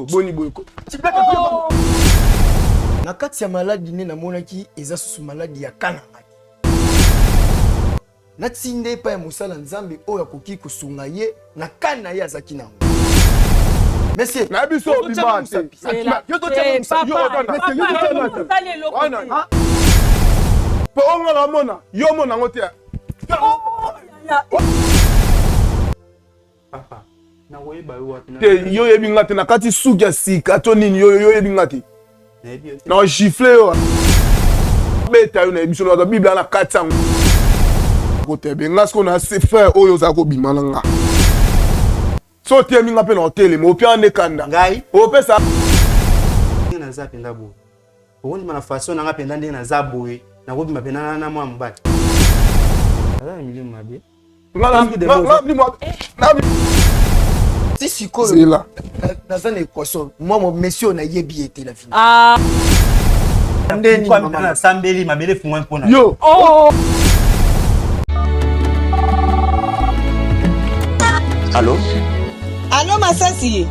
boni boyko. Na kati ya maladie ne namonaki eza susu maladie ya kana. Natinde pa ya musala nzambe oyo akoki kosunga ye na kana ye azaki nango. Monsieur, na biso bimante. Yo to tena yo otana. Po onga la mona, yo mona ngote. Papa, na weba yo wapi na. Te yo yebi ngate na kati suki ya sika to nini yo yebi ngate. Na gifle yo. Beta yo na biso na Bible na kati yango. Kote benga sko na se faire oyo za ko bimana nga. So tie minga pe na hotel mo pia ne kanda. ngai O pesa na za penda bo. Ondi mana façon na nga penda ndenge na za boye. Na ko bima penda na mwa mbali. Ala milimu mabe. si siko c'est là. Dans une équation, moi mon monsieur na yebi était la fin. Ah. Ndeni Kwa mama. mtana sambeli mabele fungwa mpona. Yo. Oh. Allô? Allô Masasi.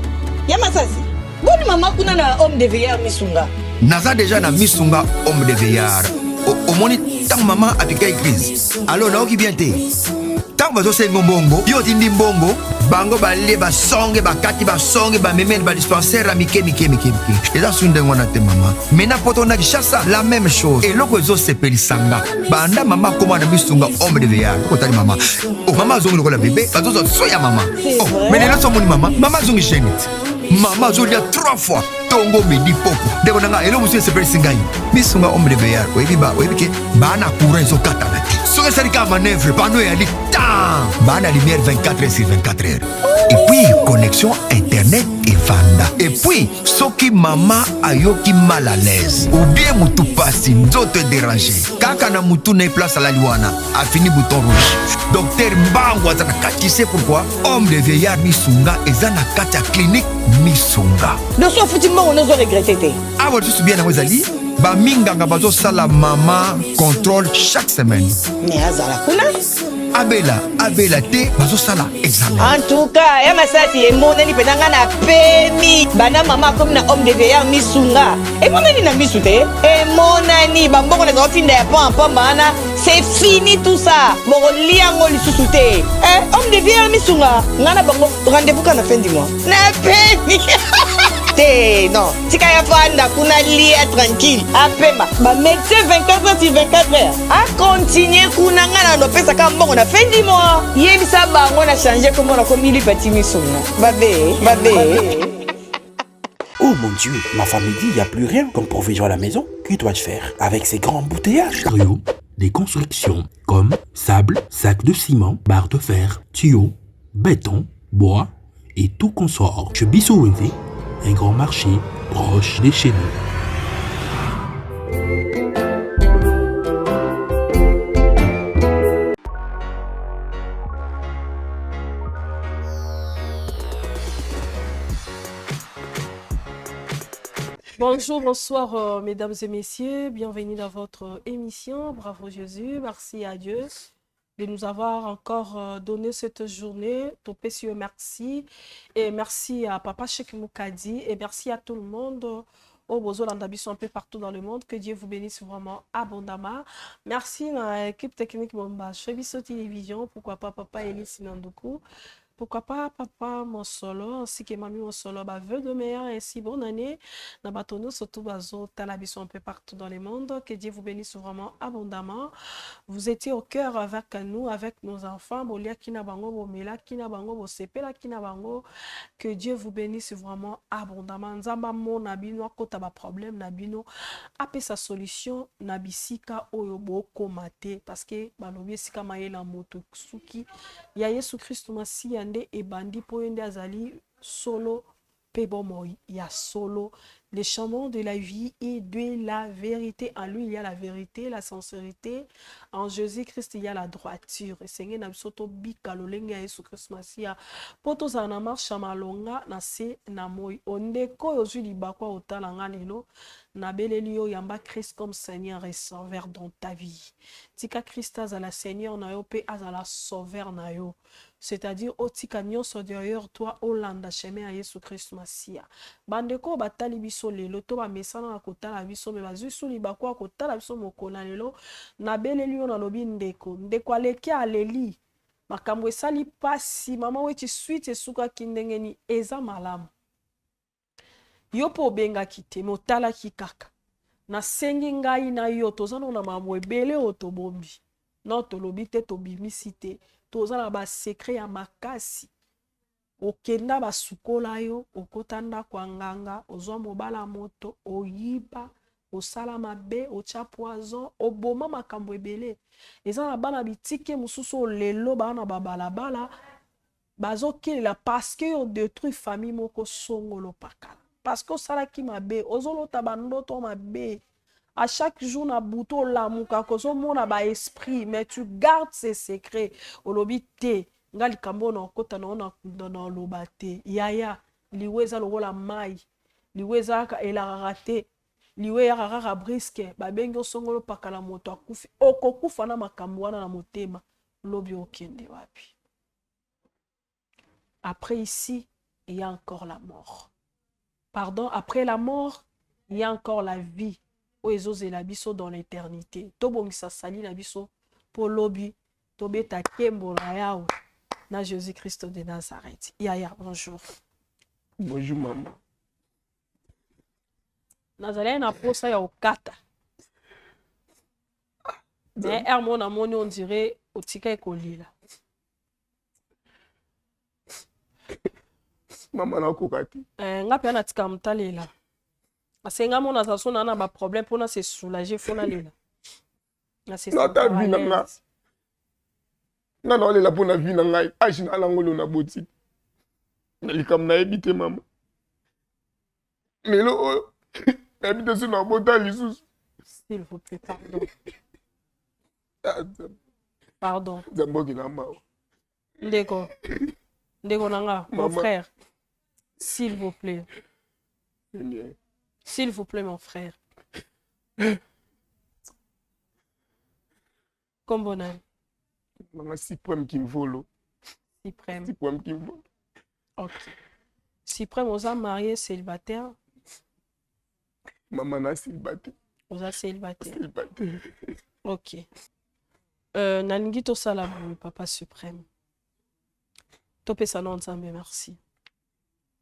Ya Masasi. Boni mama kuna na homme de veillard misunga. Naza déjà na misunga homme de veillard. Au moni tant maman a piqué crise. Alors na oki bien te. Tant bazo sengo mbongo, yo tindi mbongo, bango balé ba songe ba kati ba songe ba memene ba dispensaire mike. Et là sunde ngona te maman. Mena poto na kishasa la même chose. Et loko zo sepeli sanga. Banda mama koma na misunga homme de veillard. Ko tali mama. Oh mama zongi lokola bébé, bazo zo soya mama. Oh, mais là so moni mama zongi chenite. Maman zo dia 3 fois. Tongo midi poko. Deko nanga elo musu sepeli singai. Misunga homme de veillard. Oyebi ke bana courant zo kata na ti. Soke sarika manœuvre pano ya lik. Bana lumière 24 heures sur 24 heures. Et puis connexion internet et vanda. Et puis soki mama ayoki mal à l'aise ou bien mutu pasi nzoto déranger. Kaka na mutu na place à la liwana a fini bouton rouge. Docteur Mbango azana kati. Tu sais pourquoi? Homme de veillard misunga ezana kati ya clinique misunga. Ne sois foutu on ne regretter te. Ah voilà, tu bien na wezali. Ba minganga bazo sala mama contrôle chaque semaine. Mais azala kuna. Abela te bazo sala examen. En tout cas, ya Masasi e monani penanga na pemi. Bana mama comme na homme de veillard misunga. E monani na misute. E monani bamboko na zofinda ya pom bana. C'est fini tout ça. Boko liango lisusu te. Homme de veillard misunga. Ngana bango rendez-vous quand la fin du mois. Na pemi. Non, tika ya fanda kuna lia tranquille. Apema, ba médecin 24 heures sur 24 heures. A continuer kuna ngana no pesa ka mbongo na fin du mois. Yebisa bango na changer comme on a commis li petit misuna. Babe. Oh mon Dieu, ma femme me dit il n'y a plus rien comme provision à la maison. Que dois-je faire avec ces grands embouteillages? Des constructions comme sable, sac de ciment, barre de fer, tuyaux, béton, bois et tout consort. Chez Bissou-Wenze, un grand marché proche de chez nous. Bonjour, bonsoir mesdames et messieurs, bienvenue dans votre émission. Bravo Jésus, merci à Dieu de nous avoir encore donné cette journée. Ton précieux merci. Et merci à Papa Cheikh Moukadi et merci à tout le monde. Au Bozo Landabiso un peu partout dans le monde. Que Dieu vous bénisse vraiment abondamment. Merci à l'équipe technique Momba. Chebiso Télévision, pourquoi pas Papa Elie Sinandoukou. Pourquoi pas papa mon solo ainsi que mamie mon solo vœux de meilleur ainsi bonne année na batono surtout bazo talabiso un peu partout dans le monde. Que Dieu vous bénisse vraiment abondamment. Vous étiez au cœur avec nous, avec nos enfants. Bolia kina bango bomela kina bango bosepela kina bango. Que Dieu vous bénisse vraiment abondamment. Nzamba mo nabino akota ba problème nabino apé sa solution nabisika oyo boko mate parce que balobi sika mayela moto suki ya Yesu Christ masi et bandi poende azali solo pebomo ya solo les chemins de la vie et de la vérité. En lui il y a la vérité, la sincérité. En Jésus-Christ il y a la droiture. Et Seigneur na bisoto bika lolenge ya Yesu Christ masia poto za na marche malonga na se na moi ondeko yozui libakwa otalanga lelo na beleli yo yamba Christ comme Seigneur et Sauveur dans ta vie. Tika Christ azala Seigneur na yo pe azala Sauveur na yo. c'est-à-dire otika nyonso derrière toi olanda chemin ya Yesu Christ Masia. Bandeko batali biso lelo to ba mesana na kotala biso me bazwi suli bakwa kotala biso mokona lelo na beleli yo na lobi ndeko aleki aleli makambo esali pasi mama weti suite esuka kindengeni eza malamu yo po bengaki te motalaki kaka na sengi ngai na yo tozana na mambo ebele otobombi non tolobi te tobimisi te tozana ba secret ya makasi okenda basukola yo okotanda kwa nganga ozwa mobala moto oyiba osala mabe otia poison oboma makambo ebele eza na bana bitike mususu lelo bana babalabala bazokelela parce que yo détruit famille moko songolo pakala parce que osalaki mabe ozolota bandoto mabe à chaque jour na buto lamuka kozo mona ba esprit mais tu gardes ces secrets olobi te ngali kambo na okota na na lobate yaya liweza lokola mai liweza ka elarate liwe ya rara briske babengi osongolo pakala moto akufi okokufa na makambo wana na motema lobi okende wapi. Après ici il y a encore la mort. Pardon, après la mort il y a encore la vie. Oezozela biso dans l'éternité. Tobongisa sali na biso po lobi tobeta kembo na yawe na Jésus-Christ de Nazareth. Yaya, bonjour. Bonjour maman. Nazalé na posa ya okata. Mais hermon na moni on dirait otika ekolila. Maman na kokati. Ngapi ana tika mtalela. Asenga mona zaso na ba problème pour na se soulager fona lela. Na se ta vie na nga. Na ole la pona vie na ngai. Ajina la ngolo na boti. Na likam na ebite maman. Melo habite sur na bota lisusu. S'il vous plaît, pardon. Pardon. Zamboki na mao. Ndeko. Ndeko nanga, mon frère. S'il vous plaît. S'il vous plaît, mon frère. Comme bon ami. Maman, Cyprème qui me vole. Cyprème. Cyprème qui me vole. Ok. Cyprème, on a marié célibataire. Maman, na célibataire. On a célibataire. Célibataire. Ok. Nalingi to sala papa suprême. Topé sa non nzambe, merci.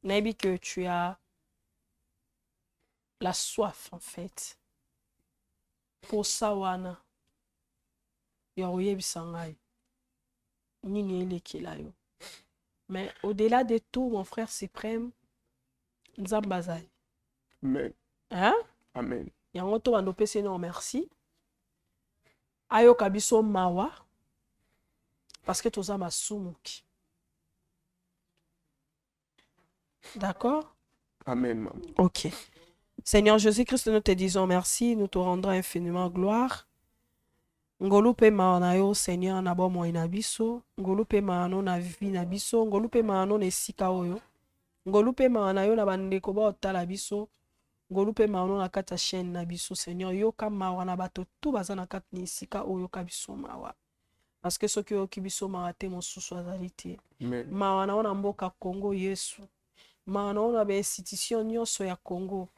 Nabi que tu as la soif en fait. Pour ça wana. Yoye bisangai. Nini ele kilayo. Mais au-delà de tout, mon frère suprême, nzambazai. Amen. Hein? Amen. Yango to bando pese non merci. Ayo kabiso mawa. Parce que toza masumuki. D'accord? Amen, maman. Ok. Seigneur Jésus-Christ, nous te disons merci, nous te rendons infiniment gloire. Ngolupe maanayo, Seigneur, na bomo inabiso. Ngolupe maano na vi na biso. Ngolupe maano ne sika oyo. Ngolupe maanayo na bandeko ba otala biso. Ngolupe maano na kata chaîne na biso, Seigneur. Yoka mawa na bato tout baza na kata ni sika oyo ka biso mawa. Parce que soki oki biso mawa te mosusu azali te. Mawa na ona mboka Congo Yesu. Mawa na ona ba institution nyonso ya Congo.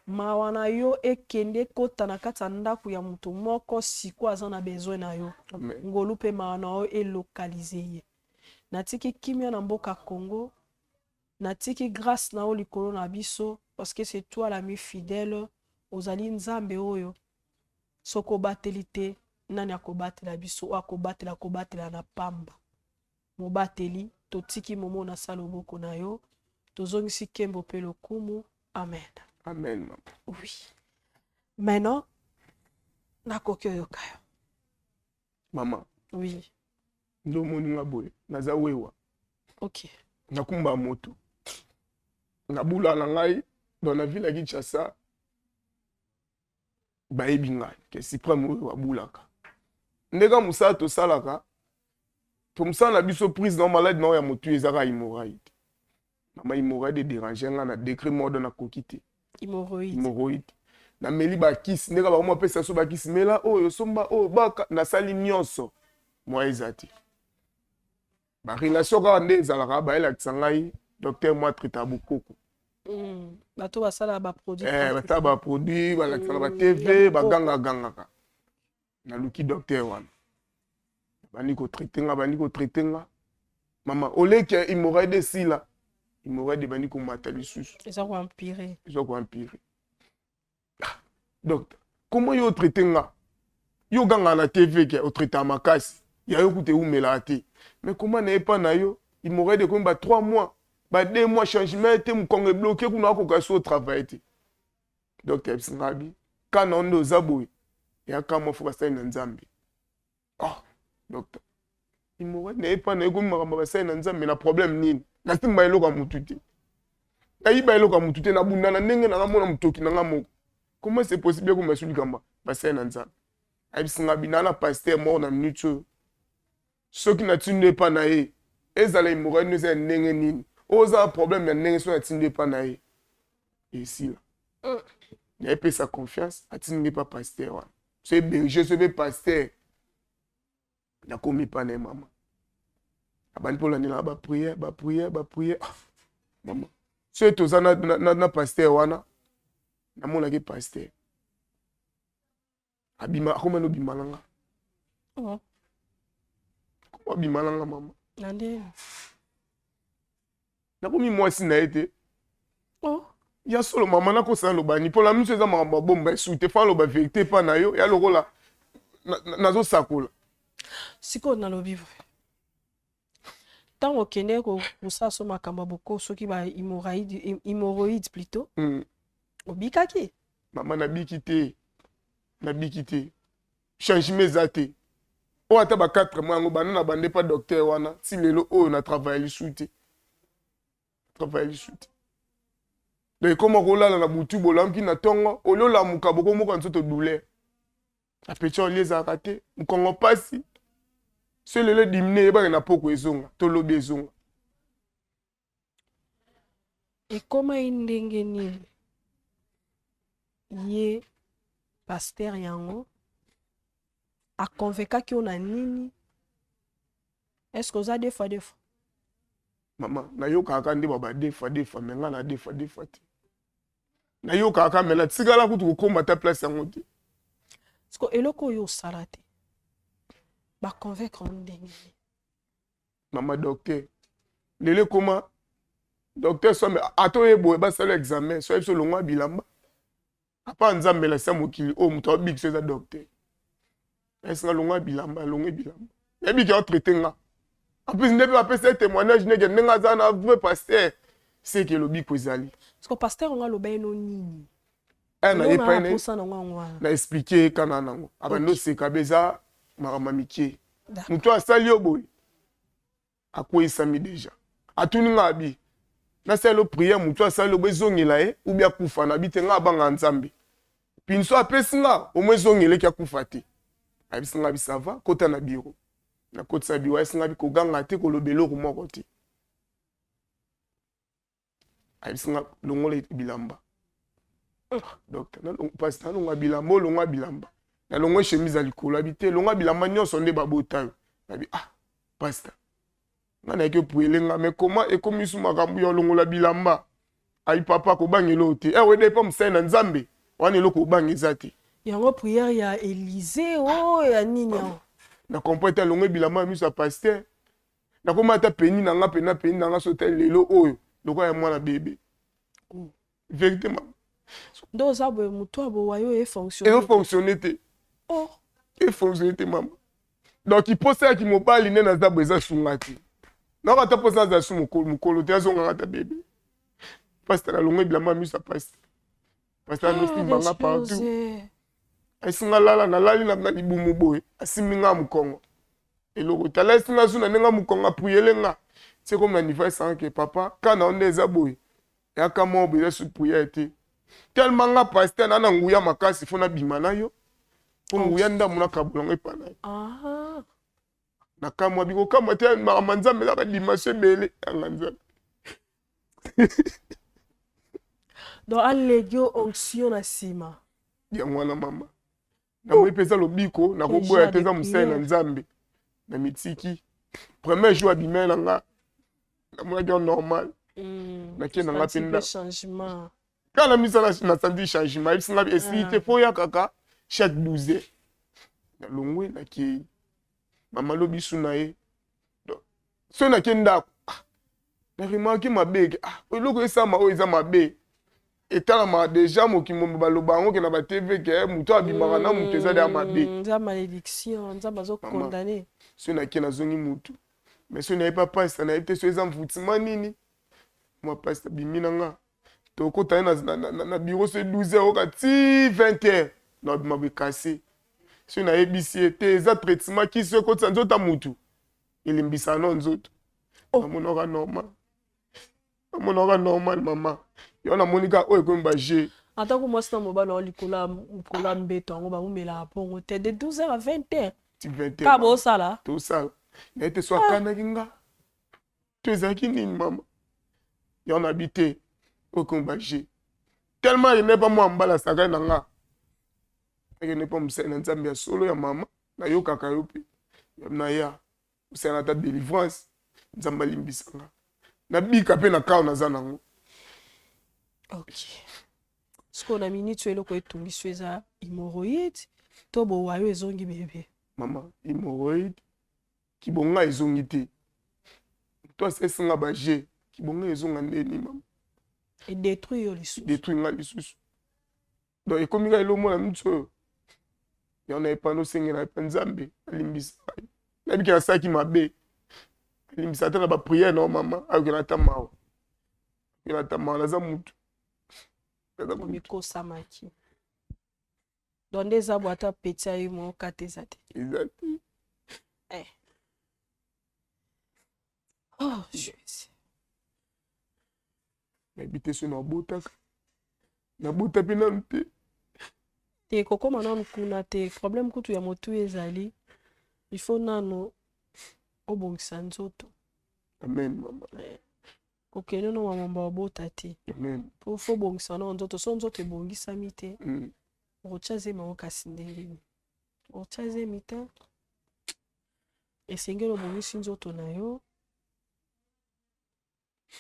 Mawa na yo ekende kota na kata ndaku ya mutu moko siko aza na besoin na yo. Ngolupe mawa na yo elokalize ye. Natiki kimia na mboka Congo. Natiki grâce na yo likolo na biso. Parce que c'est toi l'ami fidèle. Ozali nzambe oyo. Soko batelite. Nani akobatela biso. Akobatela kobatela na pamba. Mobateli. Totiki momo na saloboko na yo. Tozongisi kembo pe lokumu. Amen. Amen, maman. Oui. Maintenant, nakoki oyokayo. Maman. Oui. Ndo moni nga boye. Naza wewa. Ok. Nakumba moto. Nabula na ngai dans la ville ya Kinshasa. Bayebi ngai ke Cyprème oyo abulaka. Ndeka musala tosalaka. To musala biso prise dans malade na ya motu ezaka hémorroïde. Mama hémorroïde déranger nga na décret mode na kokite. Hémorroïde. Na meli ba kisi ndeka ba mo pesa so ba kisi mela oyo somba oyo baka na sali nyonso. Moi ezati. ba relation ka nde ezalaka ba elakisa ngai docteur moi traita bokoko bato basala ba produit bata ba produit balakisa ba TV ba ganga na luki docteur wana bani ko traiter nga mama oleke hémorroïde sila hémorroïde bani ko mata lisusu ils ont empiré docteur comment yo traiter nga yo ganga na TV ke o traiter makasi ya yo kute umela ate mais comment n'est pas na yo hémorroïde ko ba 3 mois ba 2 mois changement te mu konge bloqué kuna ko kaso travail te docteur Singabi kana ndo zaboy ya kama fuka sai na nzambe docteur hémorroïde n'est pas na yo ko ba sai na nzambe na problème nini na simba eloka mututi ayiba eloka mututi na bundana ndenge na ngamona mutoki na ngamo comment c'est possible ko masuli kamba ba sai na nzambe ayi Singabi na pasteur mort na minute ceux qui n'attendent pas naïe ezala hémorroïde ne c'est ndenge nini oza problème ya ndenge so n'attendent pas naïe ici là il a sa confiance attendez pas pasteur c'est berger c'est pasteur na komi pas na maman abani pour l'année là ba prière maman c'est oza na pasteur wana na mona ke pasteur abima comment no bimalanga bimalanga mama nande na komi mwasi na ete ya solo mama na ko sa lo bani pour la mise za mama bomba soute fa lo ba vérité pa na yo ya lokola nazo sakola siko na lobi tant okende ko so makamba boko soki ba hémorroïde plutôt obikaki mama na bikité changement zate o ata ba 4 mois ngo banana bande pas docteur wana si lelo o na travail soute donc comment rolala na butu bolamki na tongo olola mukaboko moko nzoto douleur apecha olieza raté mukongo pasi c'est lelo dimine ba na poko ezonga to lobi ezonga et comment indenge nini ye pasteur yango a convaincu ki on a nini est-ce que ça des fois maman na yo kaka ndi baba des fois mais nga na des fois te na yo kaka mais la tsigala kutu ko komba ta place yango te parce que eloko yo salate ba convaincre ndenge maman docteur lele comment docteur so mais ato yebo ba sala examen so yebso longwa bilamba apa nzambe la sa mokili o muto big so za docteur est-ce que longwa bilamba ebi ki traiter nga en plus ne pas passer témoignage ne nga za na vrai pasteur c'est que lobi ko zali parce que pasteur on a lo ben no nini na epa na expliquer kana nango abando se kabeza maramamikie muto asali oboy akoisa mi déjà atuni ngabi na selo prière muto asali obezongela ou bien kufa na bitenga banga nzambe pinso apesinga omwezongele kya kufa te abisinga bisava kota na biro na kota sa biwa singa bi koganga te ko lobelo ko moko te abisinga longole bilamba docteur na pasteur longa bilamba na longo chemise alikolo abite longa bilamba nyonso nde babota abi pasteur ngana ke puelenga mais comment ekomisu makambu yo longola bilamba ai papa ko bangelo te wede pa msena nzambe wana eloko bangiza te yango prière ya Élysée ya nini na comprendre longo bilamba miso pasteur na komata peni na nga peni na nga sota lelo oyo loko ya mwana bébé vérité ma donc ça be muto abo wayo e fonctionner te e fonctionner te mama donc il pose ça qui mobali ne na zabo eza sungati na ka ta pose ça za mukolo te azonga ngata bébé pasteur longo bilamba miso pasteur no simbanga partout asinga lala na lali na libumu boy asiminga mukongo eloko tala singa suna nenga mukongo puyelenga c'est comme l'anniversaire que papa kana onde eza boy ya kama obe su prière te tellement nga pasteur na nguya makasi fona bimana yo pour nguya ndamu na kabulongo epana na kama biko kama te manzambe la dimanche bele nganza donc allegio onction na sima ya mwana mama na mo epesa lobiko na koboya teza musai na nzambe na mitiki Premier jour abimé nanga. Na moi normal. Na ki nanga pinda. Changement. Quand la mise na senti changement, il s'en a essayé te foya kaka chaque 12 heures. Na longwe na ki mama lobi sunae. So na kenda na remarqué ma beg. O loko esa ma o eza ma be. Etalama déjà mokimo baloba ngo ke na ba TV ke muto abimaka na muto eza da mabe. Nza malédiction, nza bazo condamner. So na kena zongi mutu. Mais so na pas pasteur na été so eza mvutima nini. Moi pasteur biminanga. To kota na bureau c'est 12 heures okati 20 heures. Na bima cassé. So na ebisi été eza traitement qui se kota nzota mutu. Ilimbisa no nzoto. Amonora normal. Amonora normal maman. Yo na monika oyo ko mbaje. Atako moi c'est mobile likola mbeto ngo ba umela pongo te de 12h à 20h. 20h. Ka bo sala. To sala. Na été so kana kinga. Tu ezaki nini maman. Yo na habité oyo ko mbaje. Tellement il n'est pas moi mbala saka na nga. Il n'est pas msena nzambe ya solo ya maman. Na yo kaka yo pe. Na ya. Msena ta délivrance. Nzamba limbisanga. Na bika pe na kao na zanango. Ok. Ce qu'on a minute tu es le ko etumbi sweza hémorroïde to bo wayo ezongi bébé. Maman, hémorroïde ki bonga ezongi te. Toi c'est singa baje ki bonga ezonga ndeni maman. Et détruire yo lisusu. Détruire nga lisusu. Donc ekomi nga elo mona mutso. Ya na epano senge na nzambe alimbisa. Na bika saki mabe. Alimbisa ta na ba prière non maman, akena tamawa. Akena tamawa na za mutu. Miko samaki. Dans des aboîtes petit aïe mon katezate. Exact. Eh. Oh, je sais. Habité sur na botaka. Na bota pe na mte. Te koko manan kuna te problème kutu ya motu ezali. Il faut nano obongisa nzoto. Amen maman. Ok, non, non, maman, bota te. Amen. Pour faut bongisa na nzoto, so nzoto bongisa mite. Ochaze ma okasindeli. Ochaze mite. Esengelo bongisi nzoto na yo.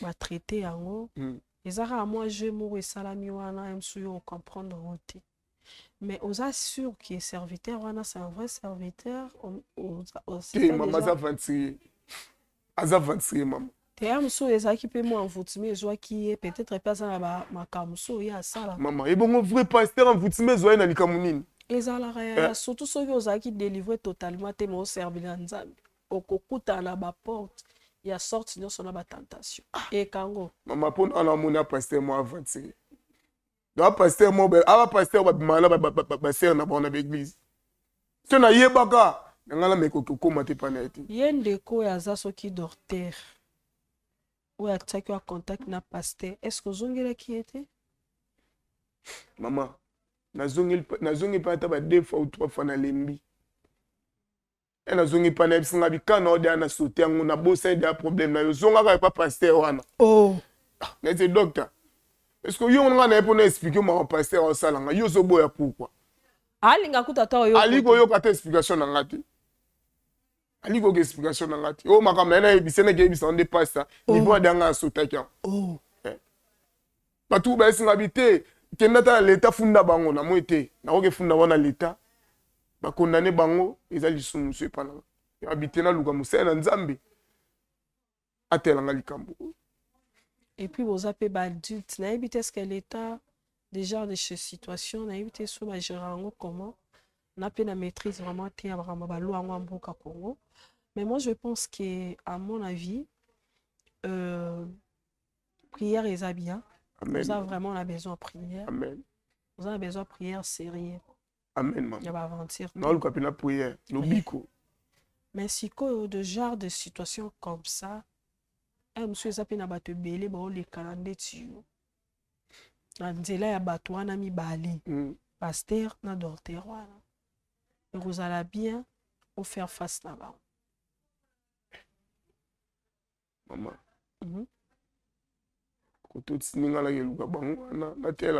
Ba traiter yango. Ezara à moi je moko esalami wana emsu yo comprendre rote. Mais aux assure qui est serviteur wana c'est un vrai serviteur aussi. Maman za 26. Aza 26 maman. Te amso ezaki pe mo envoutime ezwa ki peut-être pas na ba makamso ya sala. Maman, et bon vrai pasteur envoutime ezwa na likamu nini? Ezala réel surtout ceux qui osaki délivrer totalement te mo servir nzambe. Okokuta na ba porte ya sorti nyonso na ba tentation. Et kango. Maman pon ana mona pasteur mo avancer. Donc pasteur mo ba pasteur ba mala ba ser na bona l'église. Tu na yebaka ngala meko kokoma te panete. Yende ko ya za soki docteur. Ou à un contact na pasteur. Est-ce que vous avez qui était? Maman, nazongi pas ta 2 fois ou 3 fois na lembi. Et nazongi pas na bisinga bikana ode na sauter ngo na bossa des problème na yo zonga pas pasteur wana. Oh. Mais c'est docteur. Est-ce que yo nga na pour expliquer mon pasteur au salanga yo zo boya pourquoi? Ali nga kutata yo. Ali ko yo kata explication na ngati. Ali ko explication na ngati. O makama na ebisene ke ebisa onde pasta. Niveau danga sotaka. Oh. Batu ba esinga bité. Kenda ta l'état funda bango na moite. Na ko ke funda wana l'état. Ba condamné bango ezali sumu so epana. Ya habité na luka musena nzambe. Atelanga likambo. Et puis vous avez pas adulte. Na habité ce que l'état déjà de ces situations na habité so ba gérer comment. Na pe na maîtrise vraiment te ya ba loi en mboka Congo. Mais moi, je pense qu'à mon avis, prière est bien. Vous avez vraiment besoin de prière. Amen. Vous avez besoin de prière sérieuse. Amen, maman. Il va aventir. Non, le capitaine prière. L'obico. Mais si quoi de genre de situation comme ça, monsieur Zapi n'a pas te belé, bon les calendriers tu. Nzela ya batwa na mi bali. Pasteur na docteur wana. Et vous allez bien au faire face là-bas. Maman.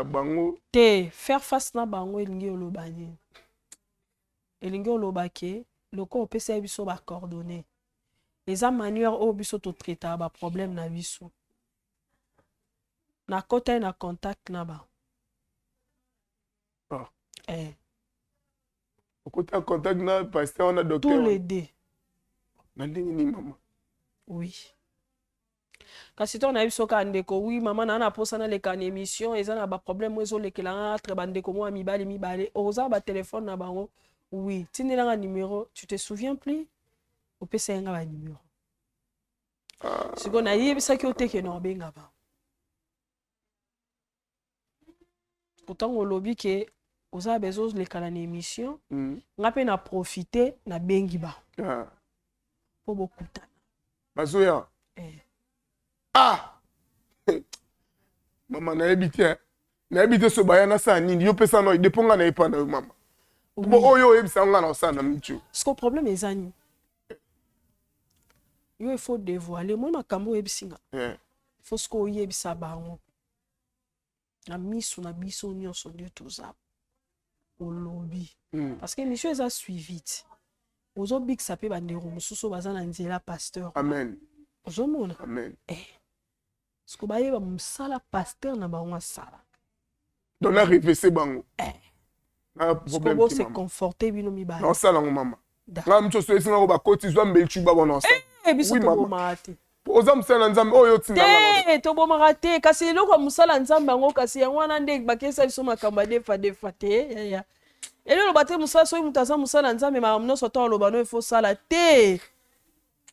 Bango. Te faire face na bango elingi olobani. Elingi olobake loko opesa biso ba coordonnées. eza manière oyo biso totraitaka baproblème na biso na kota na contact na ba okota contact na pasteur na docteur tous les deux na ndenge ni mama oui kasi to na biso ka ndeko oui mama na posa na leka na émission eza na ba problème ezo lekela entre bandeko mo mibali oza ba téléphone na bango oui tindela nga numéro tu te souviens plus opesa nga ba numéro siko na yebisa ki oteke na benga ba pourtant on lobby que oza bezo leka na émission nga pe na profiter na bengi ba po bokutana bazoya mama nayebi te so baya na sa nini yo pesa no ideponga na epana yo mama bo oyo oyebisa nga na osana michu siko problème ezani yo il faut dévoiler moi makambo oyebisinga faut siko oyebisa bango na miso na biso nyonso nde toza olobi parce que émission eza suivi ozobikisa mpe bandeko mosusu baza na nzela pasteur amen ozomona amen siko bayeba mosala pasteur na bango asala donc na revese bango na problème siko se conforter bino mibale na osala ngo mama nga mcho so esinga ko bakoti zwa mbelchu babo na osala biso tobomaka te oza mosala nzambe oyo otinda te tobomaka te kasi eloko ya mosala nzambe yango kasi yango wana nde bakesa biso makambo ya defa te elelo bate mosala soki moto aza mosala nzambe makambo nyonso to aloba no efo sala te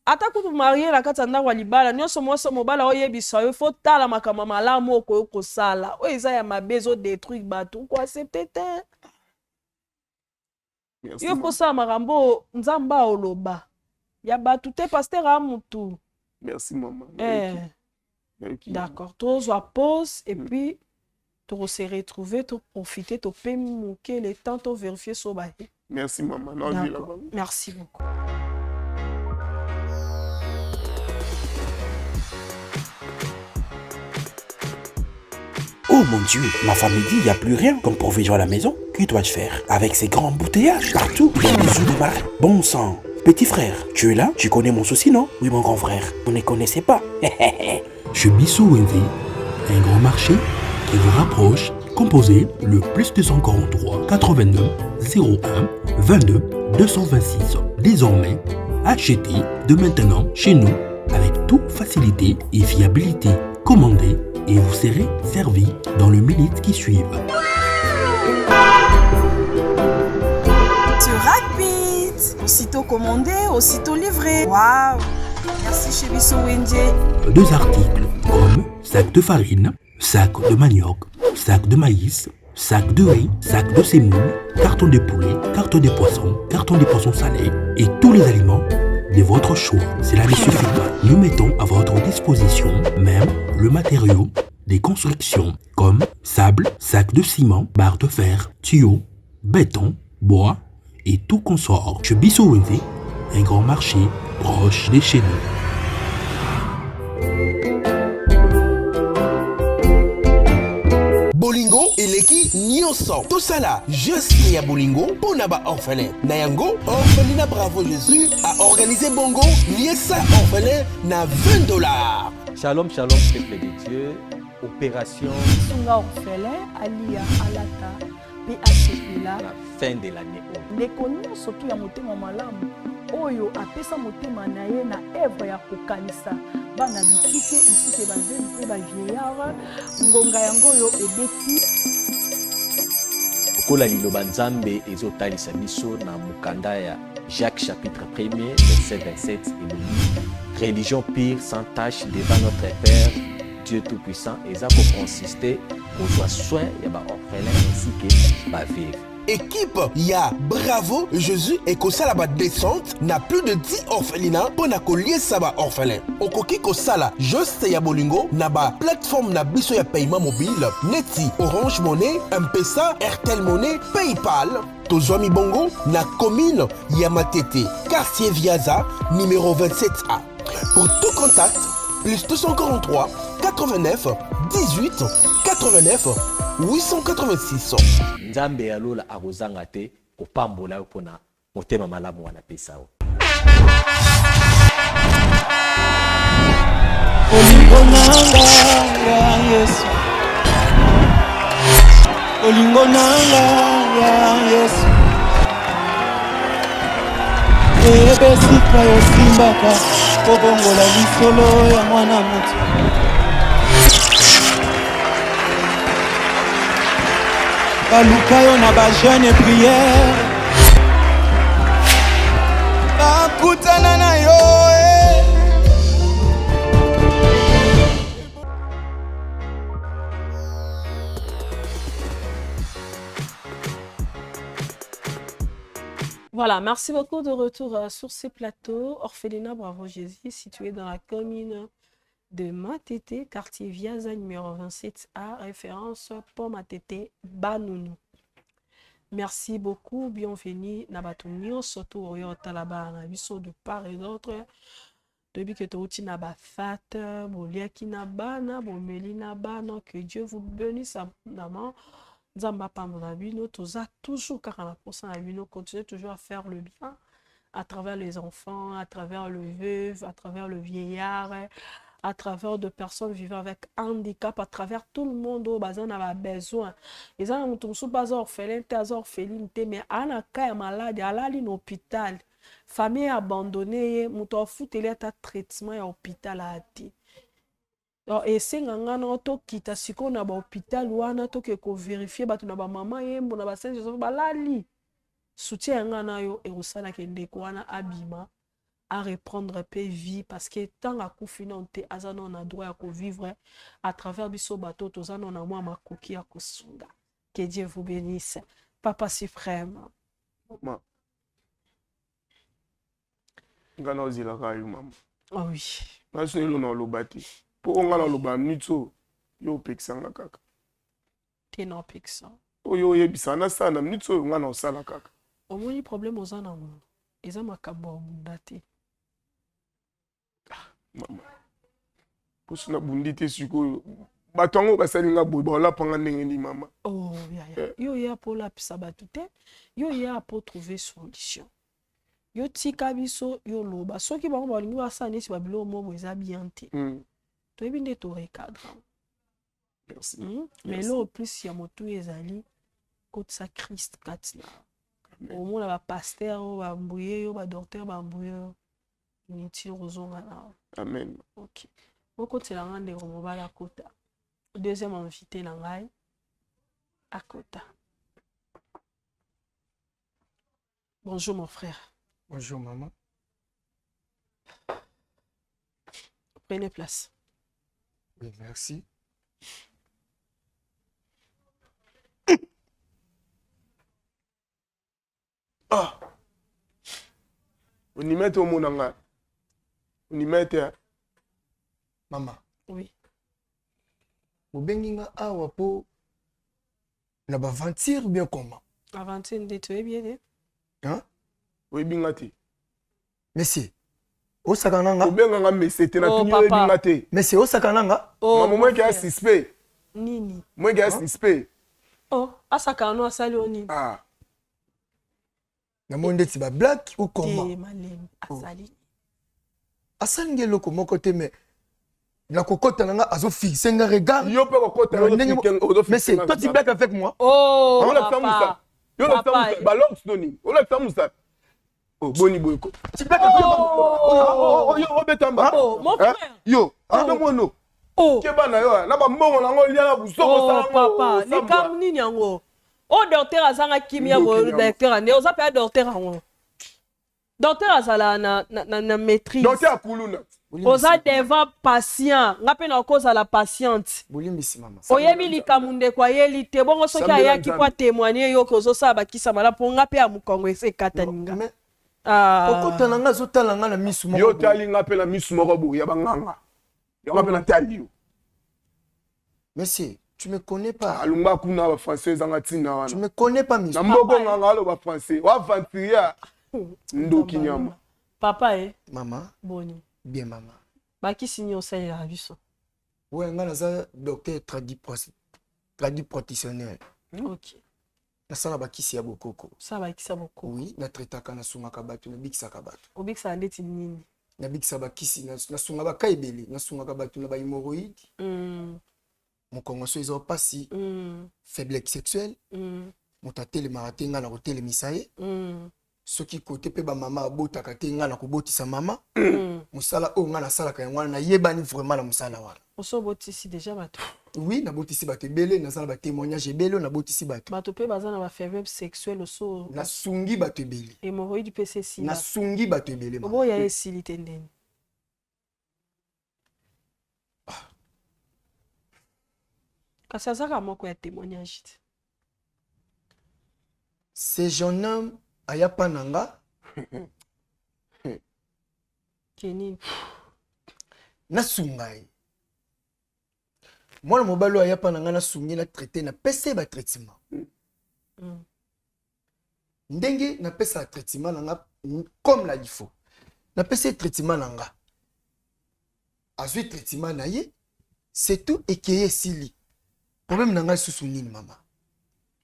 ata kutu marie na kati ya ndako ya libala nyonso mwasi mobala oyebisa yo efo tala makambo malamu okoyo kosala oyo eza ya mabe ezodétruire bato okoaccepte te yo fosala makambo nzambe aoloba ya bato te paster a mutu. Merci maman. D'accord. Toi, pause et puis tu se retrouver, tu profiter, tu peux manquer le temps, tu vérifier sur bail. Merci maman. Merci beaucoup. Oh mon Dieu, ma famille dit, il n'y a plus rien comme provision à la maison. Que dois-je faire avec ces grands embouteillages partout? Les bisous de marée. Bon sang. Petit frère, tu es là? Tu connais mon souci, non? Oui, mon grand frère. Vous ne connaissez pas. Chez Bissou Wendy, un grand marché qui vous rapproche, composé le plus 243 89 01 22 226. Désormais, achetez de maintenant chez nous avec toute facilité et fiabilité. Commandez et vous serez servi dans les minutes qui suivent. C'est rapide. Aussitôt commandé, aussitôt livré. Waouh! Merci chez Bissou Wendy. 2 articles comme sac de farine, sac de manioc, sac de maïs, sac de riz, sac de semoule, carton de poulet, carton de poissons salés et tous les aliments de votre choix. Cela ne suffit pas. Nous mettons à votre disposition même le matériau des constructions comme sable, sac de ciment, barre de fer, tuyaux, béton, bois et tout consort. Chez Bissou Wendy, un grand marché proche de chez nous. Bolingo eleki nyonso tosala juste ya bolingo pona ba orphelin na yango orphelinat Bravo Jésus a organisé bongo liesa orphelin na $20. Shalom peuple de Dieu. Opération Sunga orphelin alia alata pe asepela la fin de l'année. Ndeko nyonso to ya motema malamu oyo apesa motema na ye na œuvre ya kokanisa bana bitike nsike bazeli pe ba vieillard ngonga yango yo ebeti okola liloba nzambe ezotalisa biso na mukanda ya Jacques chapitre 1er verset 27 et religion pure sans tache devant notre Père Dieu tout-puissant et ça pour consister aux soins ya ba orphelin ainsi que ba veuve. Équipe ya Bravo Jésus et kosala ba descente na plus de 10 orphelinats pour na koliesa ba orphelin. Okoki kosala juste ya bolingo na ba plateforme na biso ya paiement mobile neti Orange Money, M-Pesa, Airtel Money, PayPal. Tozwami bongo na commune ya Matete, quartier Viaza, numéro 27A. Pour tout contact, plus 243 89 18 89 886. Nzambe alola akozanga te kopambola pona motema malamu wana pesa. Olingo nanga ya Yesu. Olingo nanga ya Yesu. Ebesika yosimbaka kobongola lisolo ya mwana moto. Baluka yo na ba jeune prière. Bakutana na yo Voilà, merci beaucoup de retour sur ce plateau. Orphelinat Bravo Jésus, situé dans la commune de Matete, quartier Viaza, numéro 27A, référence pour Matete, Banounou. Merci beaucoup, bienvenue Nabatunio, surtout au Talaba, Nabiso de part et d'autre. Depuis que tu n'as pas fait, Boliaki Nabana, Bomeli Nabana, que Dieu vous bénisse abondamment. Zamba Pamonabino, Toza, toujours 40% à Bino, continuez toujours à faire le bien à travers les enfants, à travers le veuve, à travers le vieillard, à travers de personnes vivant avec handicap, à travers tout le monde où on a besoin. Ils ont pas orphelin, t'as orpheline, mais à un malade, à l'hôpital, famille abandonnée, mon fout et ta traitement à l'hôpital à ti. Et c'est un auto qui t'a si qu'on a l'hôpital ou un auto qui est vérifié, bah tu n'as pas maman et mon absence, je sais pas là li. Soutien un yo et au sana qui ndekwana abima à reprendre paix vie parce que tant à coup finanté azano on a droit à vivre à travers biso bateau tozano on a moi ma coquille à kosunga. Que Dieu vous bénisse. Papa suprême. Maman. Ngana ozila kayo maman. Ah oui. Naso elo na lobati. Po ngana loba nitso yo pekisanga kaka. T'es non pekisa. Oyo yebisa na sana nitso ngana osala kaka. Omoni problème ozana mo. Eza makabo mundate. Mama. Posuna bundite sikoyo. Batongo basalinga boy ba lapanga ndenge ni mama. Oh ya. Yo ya pour la pisa batute. Yo ya pour trouver solution. Yo tika biso yo loba. Soki ba balingi basani si babilo mo eza bien te. To ebinde to recadre. Merci. Mais là au plus ya motu ezali côté sa Christ katina. Au moins ba pasteur ba mbouye yo ba docteur ba mbouye. Ni ti rozonga na. Amen. OK. Oko tsela ngande ko mobala kota. Deuxième invité na ngai Akota. Bonjour mon frère. Bonjour maman. Prenez place. Oui, merci. Ah. On y met au monde en on y met. Maman. Oui. Obenginga awa po na ba aventure bien comment? Aventure de tu es bien. Hein? Oui, bingati. Monsieur. O sakananga. Obenganga monsieur te na tunyo bingati. Monsieur o sakananga. Maman moi qui a suspect. Nini. Moi qui a suspect. Oh, asakano asali oni. Ah. Na monde ti ba black ou comment? Te malem asali. Asali ngelo ko moko te mais la cocotte nanga azo fixer nga regard. Yo pe cocotte mais c'est toi tu black avec moi. Oh. On l'a fait Moussa. Yo l'a fait Moussa. Ballon Stony. On l'a fait Moussa. Oh boni boyko. Tu black avec moi. Oh yo Robetamba. Oh mon frère. Yo, ando mono. Oh. Ke bana yo na ba mbongo nango lia na busoko sa. Oh papa, ni kam nini yango. Oh docteur azanga kimia bo docteur ane oza pe docteur ango. Docteur azala na maîtrise. Docteur akuluna. Oza devant patient, ngape na koza la patiente. Bolimbisi mama. Oyemi likamunde kwa yeli te bongo soki ayaki kwa témoigner yo kozo sa bakisa mala po ngape ya mukongo ese kataninga. Ah. Kokota nanga zo talanga na misu moko. Yo tali ngape na misu moko bo ya banganga. Yo ngape na tali yo. Monsieur, tu me connais pas. Alumba kuna ba français zanga tina wana. Tu me connais pas misu. Na mboko nganga lo ba français. Wa aventuria. Ndoki nyama. Papa eh. Maman. Boni. Bien maman. Baki signé au sein la biso. Ouais, nga naza docteur tradit professionnel. OK. Na sala bakisi ya bokoko. Ça bakisa bokoko. Oui, na traitaka na sungaka bato na bikisaka bato. Obikisa ndeti nini? nabikisa bakisi nasunga baka ebele nasungaka bato na bahemoroïde mokongo so eza opasi faiblesse sexuelle moto atelemaka te ngai na kotelemisa ye soki kote mpe bamama abotaka te ngai na kobotisa mama mosala oyo ngai nasalaka yango wana nayebani vraiment na mosala wana osobotisi déjà bato oui nabotisi bato ebele naza na batémoignage ebele oyo nabotisi bato mpe baza na bafaiblesse sexuelle oso nasungi bato ebele hémorroïde mpe sesila nasungi bato ebele oboya esili te ndeni kasi azaka moko ya témoignage te ce jeune homme aya pa na nga kenini nasunga ye mwana mobali oyo aya pa na nga nasungi na traité napesa batraitement ndenge napesa traitement na nga comme la il faut napesa traitement na nga azwi traitement na ye c'est tout ekeye esili problème na nga lisusu nini mama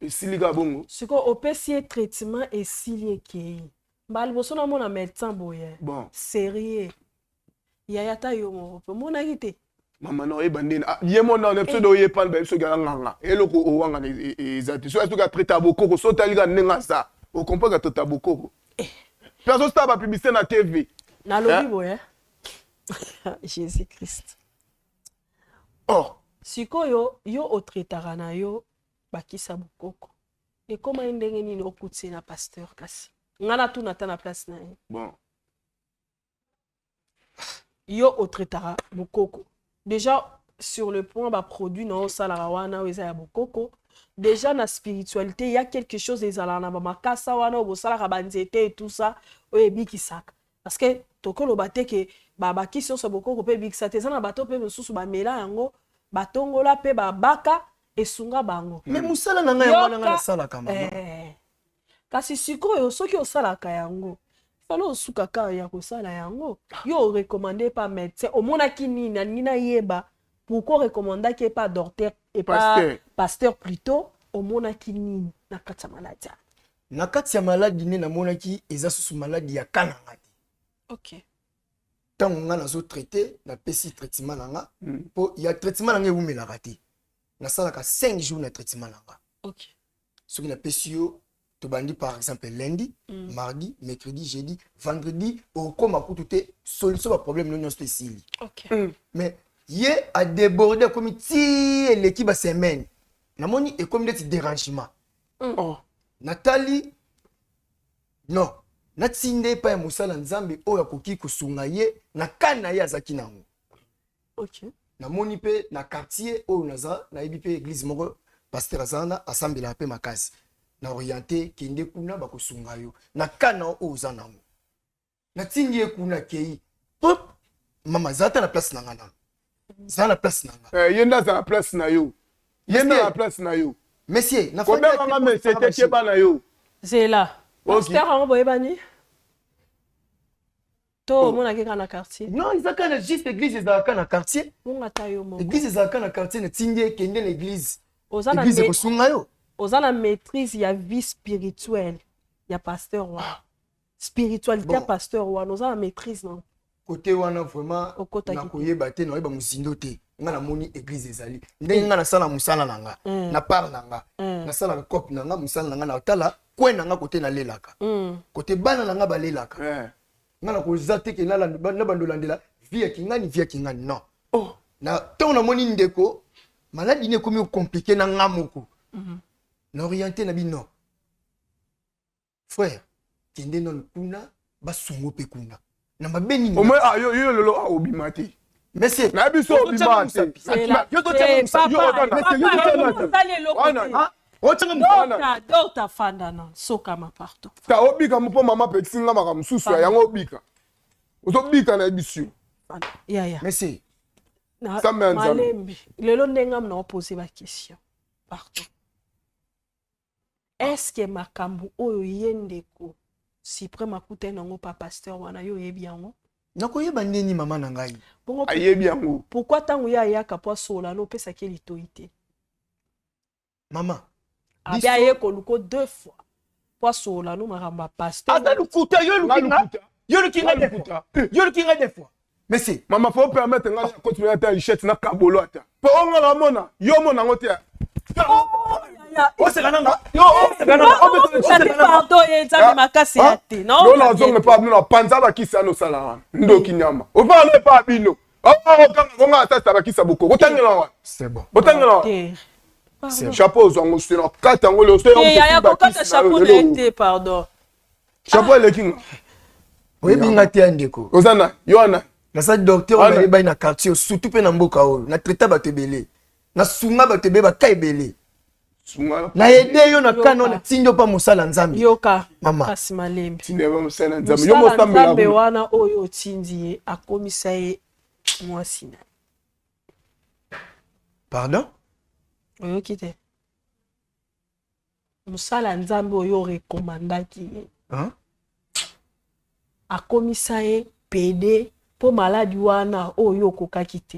esili ka bongo siko opesi ye traitement esili ekei mbala liboso namona médecin boye bon sérieux yaya ta yo moko mpe monaki te mama na oyeba ndeni ye mona na biso de oyepana ba biso kala nganga eloko owanga eza te so esoki atraite ya bokoko so otali ka ndenge aza okomprendre atraite ya bokoko mpe azosala bapiblicité na tv nalobi boye jésus christ sikoyo yo otraitaka na yo bakisa bokoko ekoma ye ndenge nini okuti na pasteur kasi nga natuna ata na place na ye bon yo otraitaka bokoko déjà sur le point baproduit na osalaka wana oyo eza ya bokoko déjà na spiritualité ya quelque chose ezalaka na bamakasa wana oyo bosalaka banzete et tout ça oyo ebikisaka parce que tokoloba te ke bakisi nyonso bokoko mpe ebikisa te eza na bato mpe mosusu bamela yango batongola mpe babaka esunga bango mais mosala na ngai yango nanga nasalaka mama kasi sikoyo soki osalaka yango fala osukaka ya kosala yango yo orekomande pa médecin omonaki nini alingi nayeba pourquoi orekomandaki epa docteur epa pasteur plutôt omonaki nini na kati ya maladi na kati ya maladi nde namonaki eza susu maladi ya kananga te ok ntango nga nazotraite napesi traitement na nga mpo ya traitement na nga ewumelaka te nasalaka 5 jours na traitement na nga ok soki napesi yo tobandi par exemple lundi mardi mercredi jeudi vendredi okoma kutu te solution baproblème no nyonso esili mais ye adéborde akomi ti eleki basemaine namoni ekomi neti dérangement natali non natinde epai ya mosala nzambe oyo akoki kosunga ye na kani na ye azalaki nango namoni mpe na quartier oyo naza nayebi mpe église moko paster azala na asambelaka mpe makasi na orienté kende kuna bakosunga yo na kana oyo oza nango natindi ye kuna kei pop mama zala ta na place na nga nango zala na place na nga ye nde aza na place na yo ye nde na place na yo monsieur kobenganga mese te keba na yo zela pasteur yango boyebani to omonaki kaka na quartier non ezalaka na juste église ezalaka na quartier bonga ta yo moko église ezalaka na quartier natindi ye kende na église oza église ekosunga yo oza na maîtrise ya vie spirituelle ya pasteur wana spiritualité ya pasteur wana oza na maîtrise non côté wana vraiment nakoyeba te nakoyeba mozindo te nga namoni église ezali ndenge nga nasala mosala na nga na part na nga nasalaka cope na nga mosala na nga natala kwe na nga côté nalelaka côté bana na nga balelaka nga nakoza te ke na bandolandela vie ya kingani non na ntango namoni ndeko maladi ne ekomi okomplike na nga moko na orienté na bino frère kende non kuna basungo pe kuna na mabeni au moins yo lolo obima te monsieur na biso obima te yo to tanga musapi docteur fanda na sokama partout ta obika mpo mama petit nga maka mususu yango obika ozobika na biso ya monsieur malembi lelo ndenge mna opose ba question partout est-ce que makambo oyo ye ndeko suprême akuta nango pa pasteur wana yo yebi yango nakoyeba ndeni mama na ngai ayebi yango pourquoi tango ya yaka po sola no pesa ke litoite mama abia ye koluko 2 fois po sola no maramba pasteur ada lukuta yo lukinga Yo le kinga des fois. Yo le kinga des fois. Mais c'est Maman faut permettre ngani continuer à lichette na kabolo ata. Po onga la mona, yo mona ngote. Oh c'est kananga. Yo c'est kananga. Pardon, et ça makasi ate. Non. Non non, zonge pas bino panza ba kisa no sala wana. Ndo kinyama. O va ne pas bino. Oh kanga ata ba kisa boko. Otangela wa. C'est bon. Otangela. C'est chapeau zongo sur la carte ngolo so. Et ya kokata chapeau n'était pardon. Chapeau le kinga. Oui binga te andeko. Ozana, Yohana. Na sa docteur on est na quartier surtout pe na mboka o. Na traita ba tebele. Na sunga ba tebe ba kaibele. Sunga. Na aide yo na kano na tinjo pa musala nzambe. Yoka. Mama. Kasi malembe. Tinde ba musala nzambe. Yo mo sambela. Nzambe wana oyo tindi akomisa ye mwasi na. Pardon? Oyo kite. Musala nzambe oyo rekomandaki ye. Hein? Akomisa ye PD po maladi wana oyo kokaki te.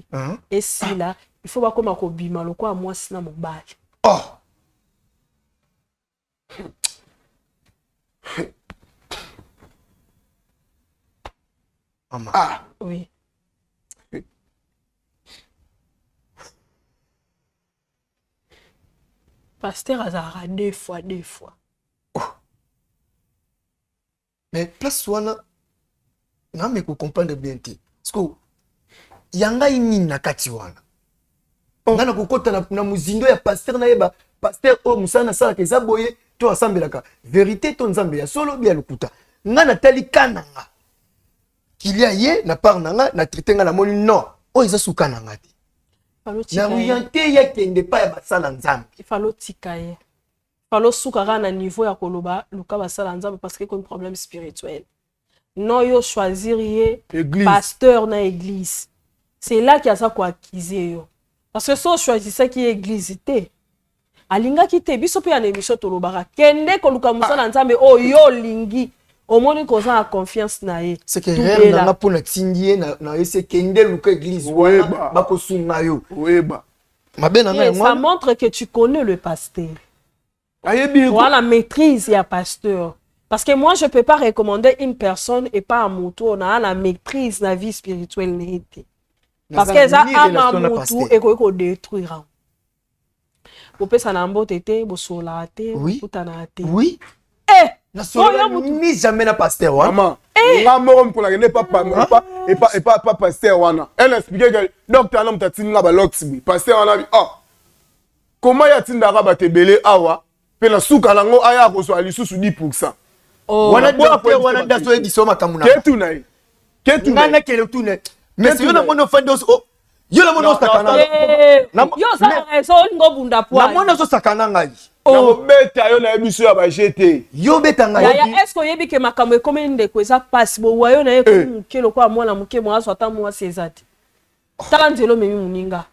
Et si là, il faut pas comme akobima lokwa mwasi na mobali. Oh. Maman. Ah, oui. Pasteur Azara deux fois. Oh. Mais place wana na me ko comprendre bien te. Parce que yanga ini na kati wana. Ngana kokota na muzindo ya pasteur na yeba pasteur o musana sala ke zaboye to asambelaka vérité to nzambe ya solo bien lokuta. Ngana tali kananga. Kilia ye na part nanga na traiter nga na moni non. O isa sukana ngati. Na orienté ya kende pa ya basala nzambe. Il fallait tikaye. Fallait soukara na niveau ya koloba luka basala nzambe parce que un problème spirituel. Non yo choisir ye pasteur na église. C'est là qu'il y a ça quoi acquiser yo. Parce que so choisissait qui église té. Alinga ki te biso pe ya émission tolobara. Kende ko luka musala nzambe o yo lingi. Au moins qu'on a confiance na ye. C'est que rien na pona tindie na ese kende luka église wana ba ko sunga yo. Weba. Ça montre que tu connais le pasteur. Voilà, maîtrise ya pasteur. Parce que moi, je ne peux pas recommander une personne et pas un mouton. On a la maîtrise de la vie spirituelle. Parce que ça a un mouton et qu'on peut détruire. Vous pouvez s'en emboîter, vous solater, vous tanate. Oui. Eh! Ni jamais na pasteur. Maman. Nga morom ko la ne pas pasteur wana. Elle expliquait que docteur nom tatinga ba loxibi. Pasteur wana ah. Comment ya tindaka ba tebele awa? Pe na suka lango aya ko so ali susu 10%. Wana docteur wana daso e bisoma kamuna. Ketu nai. Ngana kele tune. Mais si yo na mono fandos o. Yo la mono sakana. Yo sa so ngo bunda poa. Na mono so sakana ngai. Na beta yo na biso ya ba jeté. Yo beta ngai. Ya est-ce que yebi ke makambo e comme ndeko eza passe bo wayo na ye ko mukelo kwa mwana muke mwa so ata mwa sezati. Tala nzelo memi muninga.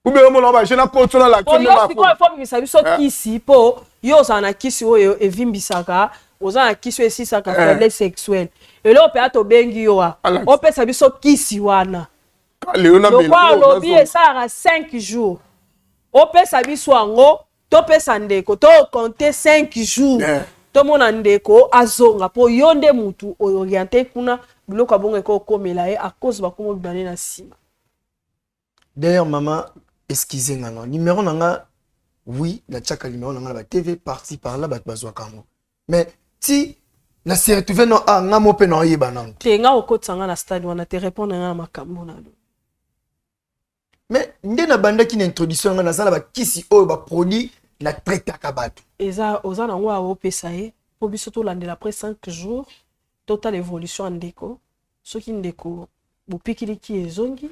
Ube yo mona ba jena poto na la tone ma ko. Yo faut bisabi so kisi po yo za na kisi oyo evimbisaka. Oza na kisi esisaka faiblesse sexuelle. Et là pe ato bengi yo a. O pe sabi so kisi wana. Léona Belo. Kwa lobi esara 5 jours. O pe sabi so ango to pe sandeko to compter 5 jours. To mona ndeko azonga po yonde mutu orienté kuna biloko bongo ko komela e à cause ba komo bibane na sima. D'ailleurs maman excusez nga numéro nanga oui na tchaka numéro nanga ba TV parti par là ba bazwa kango. Mais si na se retrouver no a nga mo pe no yeba nan. Te nga okotsanga na stade wana te répondre nga makambo na do. Mais nde na banda ki na introduction nga na sala ba kisi oyo ba produit la traite akabatu. Eza oza na ngwa opesa ye po biso to landela après 5 jours total évolution ndeko soki ndeko bopikili ki ezongi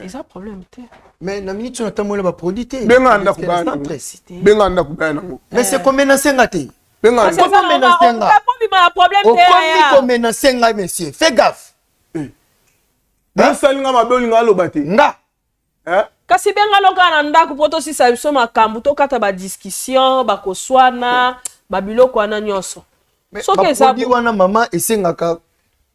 eza problème te. Mais na minute na tamola ba produit te. Benga nda kubana. Benga nda kubana. Mais c'est combien na senga te? Benga nda kubana. Pas problème te. Okomi combien na senga monsieur? Fais gaffe. Na salinga mabeli ngalo bate. Nga. Kasi benga loka na ndako poto si sa biso makambu to kata ba discussion ba koswana ba biloko wana nyoso. Soki eza wana mama esengaka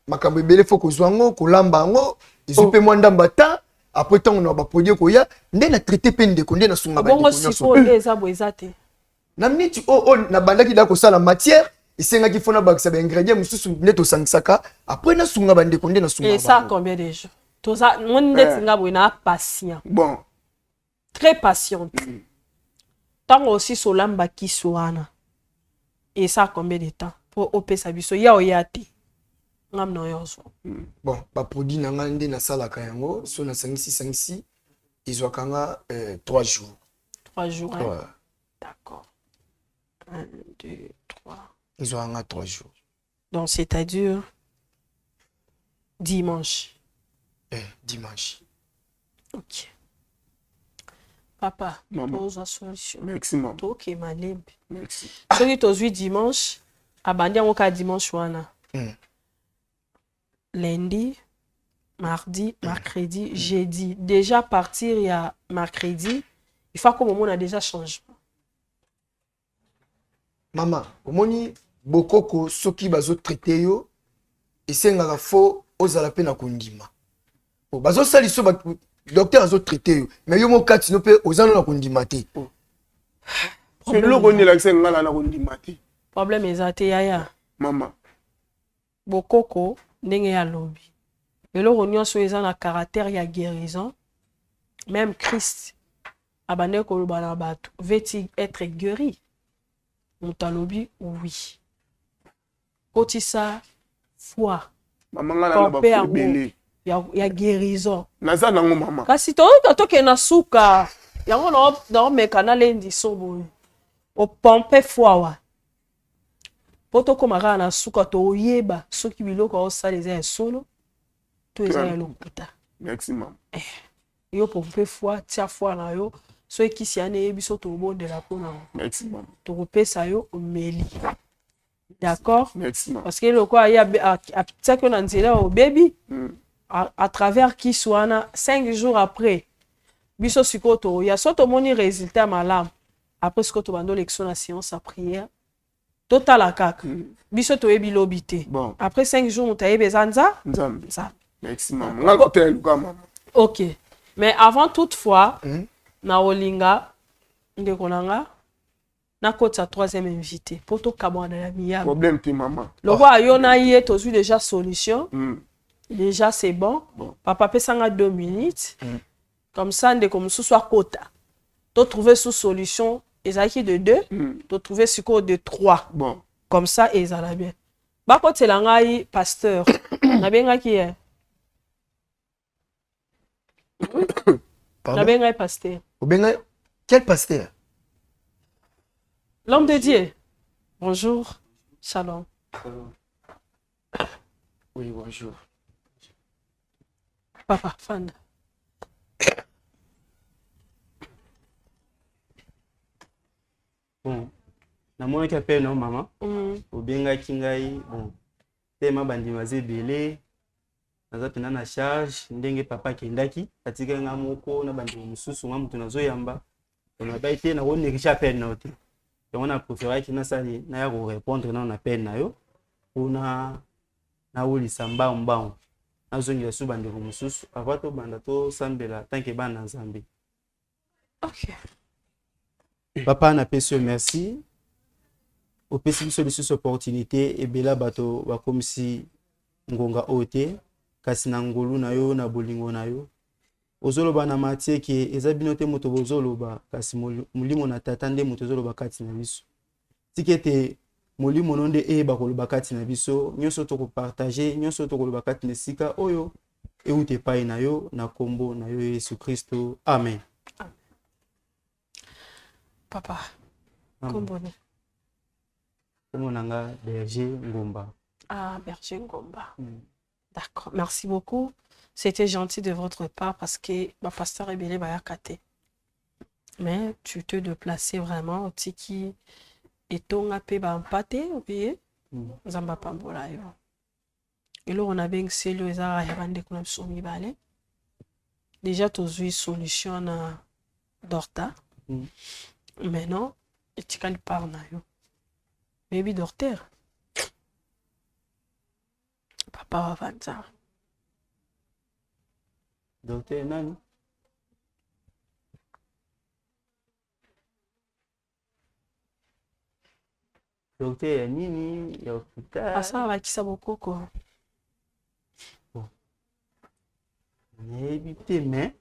makambo ebele fo kozwango kolamba ngo izupe mwandamba ta après tant on ba produit ko ya nde na traiter pe ndeko nde na sunga ba bongo sipo eza bo eza te. Na minute na bandaki da ko sala matière esengaki fona bakisa ba ingrédients mususu nde tosangisaka après na sunga bandeko nde na sunga. Et ça combien de jours? Tout ça mon ndet nga boina patient. Bon. Très patiente. Tant aussi solamba kiswana. Et ça combien de temps pour opesa biso ya oyati. Ngam no yoso. Bon, ba produit na nga nde na sala kayango so na sangisi izwakanga 3 jours. 3 jours. Hein? Ouais. D'accord. 1 2 3. Izwakanga 3 jours. Donc c'est-à-dire dimanche. Dimanche. Ok. Papa, pose la solution. Merci, maman. Ok, malembe. Merci. Celui qui a dimanche, abandi à dimanche wana. Lundi, mardi, mercredi, jeudi. Déjà partir il y a mercredi, il faut que on a déjà changé. Maman, omoni bokoko soki bazo traiter yo esengaka fo ozala pe na kondima. Bazo sali so ba docteur azo traiter yo mais yo mo kati no pe ozana na kondima te. C'est le koni la senga na kondima te. Problème ezate yaya. Maman. Bokoko ndenge ya lobi. Eloko nyonso eza na caractère ya guérison. Même Christ abane koloba na bato veut-il être guéri? Moutalobi oui. Kotisa foi. Maman ngala na ba belé. Ya guérison. Naza nango mama. Kasi to ke na suka. Yango na meka na lendi sobo. O pompe foi wa. Poto komaka na suka to yeba soki biloko o saleza ya solo. To eza ya lokuta. Merci maman. Yo pompe foi, tia foi na yo. So ekisi ane yebiso to bondela pona. Merci maman. To kopesa yo meli. D'accord? Merci maman. Parce que le quoi ya a ça que on nzela au baby à travers qui soit 5 jours après biso sikoto ya soto moni résultat malam après ce que to bando lection na séance à prière total à kaka biso to ebi lobité. Bon. Après 5 jours on taye bezanza nzambe. Ça. Merci maman. Ngako te luka maman. OK. Mais avant toutefois na olinga ndeko nanga na kota 3e invité pour to kabwana ya miya. Problème te maman. Le roi yona yé tozu déjà solution. Déjà c'est bon. Papa pesanga 2 minutes. Comme ça ndeko mususu akota. To trouver sous solution ezaki de 2, to trouver suko de 3. Bon. Comme ça ezala bien. Ba kotela ngai pasteur. Na benga ki est. Na benga pasteur. Obenga quel pasteur? L'homme de Dieu. Bonjour. Shalom. Oui, bonjour. Papa, fan. Bon. Namonaki appel non maman. Obengaki ngai bon. Tema bandima zebele. Naza pena na charge ndenge papa kendaki atika nga moko na bandima mususu nga mutu nazoyamba. On a baité na on négliger appel na ote. On a préféré qu'il na sali na ya ko répondre na na peine na yo. Una na uli samba mbao. Azongi su bandeko mususu avato banda to sambela tanke bana nzambe. OK. Papa na pesi merci. Au pesi biso biso opportunité et bela bato ba comme si ngonga ote kasi na ngolu na yo na bolingo na yo. Ozoloba na matie ke ezabinote moto bozoloba kasi mulimo na tata nde moto zoloba kati na biso. Tikete molimo nonde eba koloba kati na biso nyonso to ko partager nyonso to koloba kati na sika oyo eute pai na yo na kombo na yo Yesu Kristo. Amen. Papa. Kombo ne. Kombo nanga Berger Ngomba. Ah, Berger Ngomba. D'accord. Merci beaucoup. C'était gentil de votre part parce que ma pasteur est belé bayakate. Mais tu te déplaçais vraiment au tiki et ton apé ba empate ou bien zamba pambola yo. Et là on a bien que le ezara ya bande kuna somi balé. Déjà tous eu solution na dorta. Maintenant, tu can parler na yo. Baby docteur. Papa va vanza. Docteur nani? docteur ya nini ya hôpital asa bakisa bokoko nayebi te mais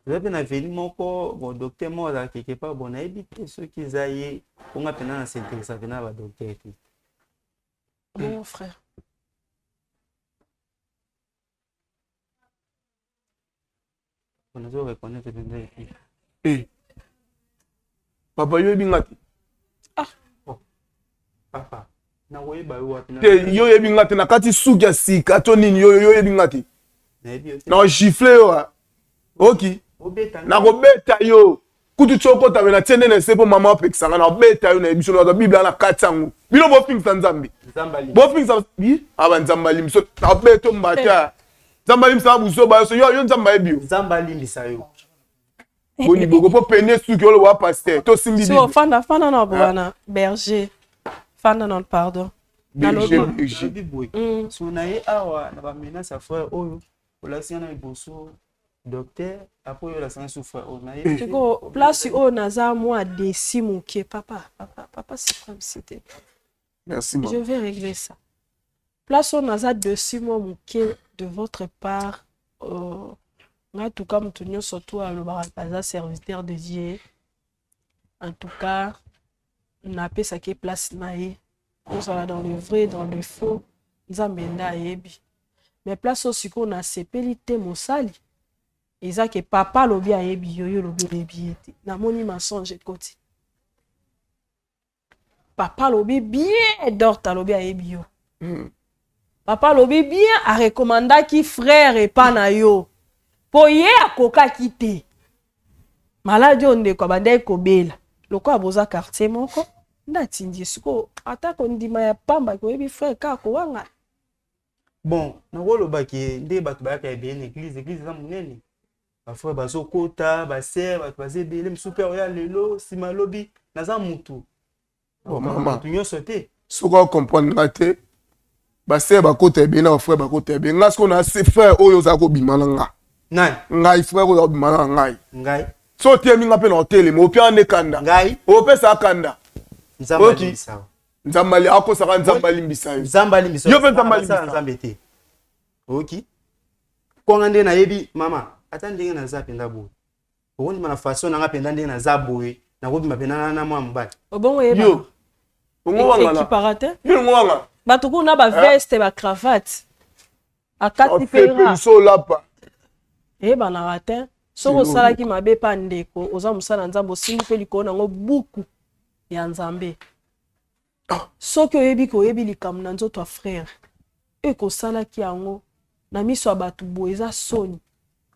eza mpe na veli moko bon docteur moko azala quelque part bon nayebi te soki eza ye mponga mpena na s'interesa mpe na badocteur te mon frère nazo reconnaître mpenza epi papa yo yebi nga te papa nakoyeba yo wapi te yo yebi nga te na kati suki ya sika to nini yo yebi nga te nayebi yo te na gifle yo oki nakobeta yo kutu ti okota me na tie nde na ese mpo mama apekisanga nakobeta yo na yebiso na biblia na kati yango bino bofingisa nzambe bofingisa banzambe alimbiso nakobeta mbata nzambe alimbisa buso bayo so yo nzambe ayebi yo nzambe alimbisa yo boni boko po pene suki olo wa pasteur to simbi so fanda na bwana berger fanda na pardon berger so na ye awa na bamenase ya frère oyo olasinga na liboso docteur apo oyo olasanga su frère oyo na ye tiko place oyo naza mwa desi moke papa c'est comme c'était merci je vais régler ça place oyo naza desi mwa moke de votre part en tout cas mutu nyonso tu alobaka aza serviteur de Dieu en tout cas napesaki place na ye ozala dans le vrai dans le faux nzambe nde ayebi mais place oyo sikoyo nasepeli te mosali eza ke papa alobi ayebi yo yo lobi oyebi ye te namoni mensonge ekoti papa alobi bien dorte alobi ayebi yo papa alobi bien arekomandaki frère epa na yo po ye akokaki te maladi oyo ndeko abandaki kobela lokola boza quartier moko nde atindi sikoyo atako ndima ya pamba koyebi frère kaka kowanga bon nakolobaki nde bato bayaka ebele na église eza monene bafrère bazokota basere bato baza ebele mosusu mpe oya lelo nsima alobi naza mutu mutu nyonso te soki akomprendre nga te basere bakota ebele na bafrère bakota ebele nga sikoyo na se frère oyo ozala kobima na nga ngai frère oyo ozala kobima na ngai so otiemi nga mpe na otelema opia nde kanda ngai opesa kanda nzambe akosaka nzambe alimbisa yo yo mpe nzambe alimbisa te oki konga nde nayebi mama ata ndenge naza mpenza boye okondima na façon nanga mpenza ndenge naza boye nakobima mpenza na mwa mobali obongo yeba ekipara te bato kuna baveste bacravate akati mpe eyebanaka te soki osalaki mabe pa ndeko oza mosala nzambe osimbi mpe likolo nango buku ya nzambe soki oyebi ke oyebi likambo na nzoto ya frère ekosalaki yango na miso ya bato boye eza soni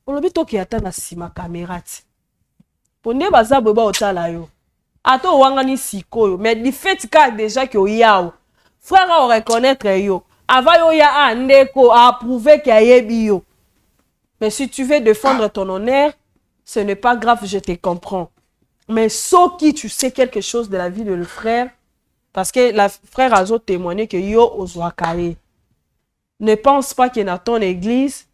olobi toki ata na nsima kamera ti po nde baza boye baotala yo ata owangani sikoyo mais du fait kaka déjà ke oyawo frère aoreconnaître yo ava yo ya ndeko aapprouve ke ayebi yo. Mais si tu veux défendre ton honneur, ce n'est pas grave, je te comprends. Mais sauf qui tu sais quelque chose de la vie de le frère, parce que le frère a témoigné que yo ozwakaye. Ne pense pas que dans ton église,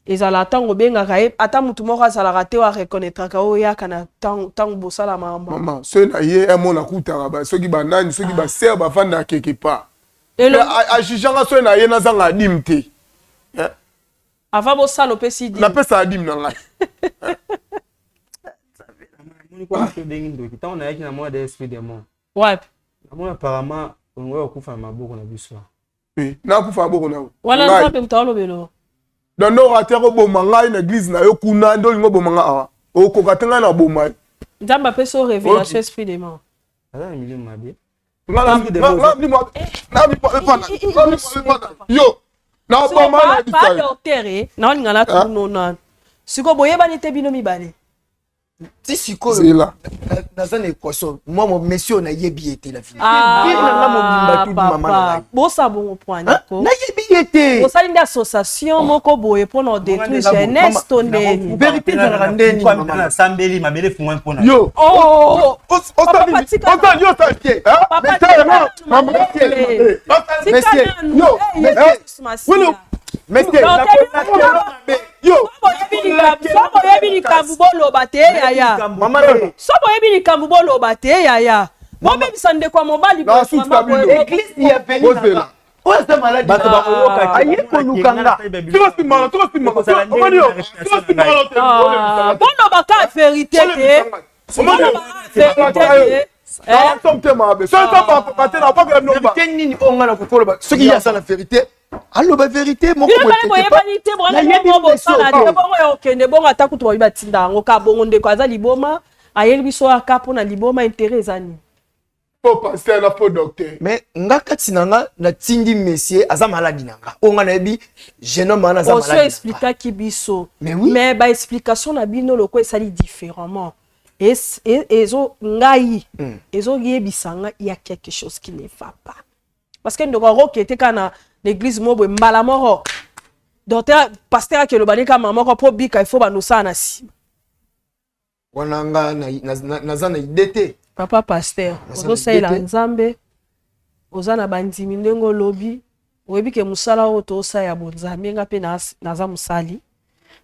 ils allaient attendre au bengakaye, attends mutu moko azala raté wa reconnaître ka o ya kana tant bosala mamba. Maman, ce na ye un mona kutara ba, ceux qui ba nani, ceux qui ba ser ba fanda quelque part. Et a jijanga ce na ye na zanga dimte. Avant bo salo pesi di. Na pesa adim na ngai. Moni kwa ke bengi ndo kita on a yaki na moi des esprits des morts. Ouais. Moi apparemment on va okufa maboko na biso. Oui, na kufa maboko na. Wala nzambe mtalo belo. Dondo ratero bo mangai na église na yo kuna ndo lingo bo manga awa. Okokatenga na bo mai. Nzamba peso révélation esprit des morts. Ala milieu mabie. Yo. Na ba ma ba docteur na on ngala tu no na. Siko boyeba ni te bino mibale. Si sikoyo naza na équation moi mon monsieur na yebi été la vie. Ah papa. Bosa bon point niko. Na yebi été. Bosa ndi association moko boye pour nous détruire jeunesse tonne. Vérité za randeni mama na sambeli mabele fungwa mpona. Yo. Oh. Otani yo tanke. Maman. Monsieur. Yo. Monsieur. Monsieur. Yo. Sobo yebi likambu bolo bate yaya. Mama. Sobo yebi likambu bolo bate yaya. Bon, même ça ne découvre mon bali. Église, il y a venu. Oh, c'est malade. Tu pasteur na po docteur. Mais ngaka tinanga na tindi monsieur aza malade nanga. Onga na bi jeune homme na za malade. On expliquer ki biso. Mais oui. Mais ba explication na bino loko esali différemment. Et ezo ngai. Ezo yebisanga il y a quelque chose qui ne va pas. Parce que ndoko roke te kana l'église mobwe mbala moro. Docteur pasteur ke lo balika mama ko po bika il faut ba no sana si. Wananga na za na idete. Papa pasteur, ozo saila nzambe, oza na bandimi ndengo lobi, oyebi ke musala oyo tosa ya bonzambe nga pe naza musali,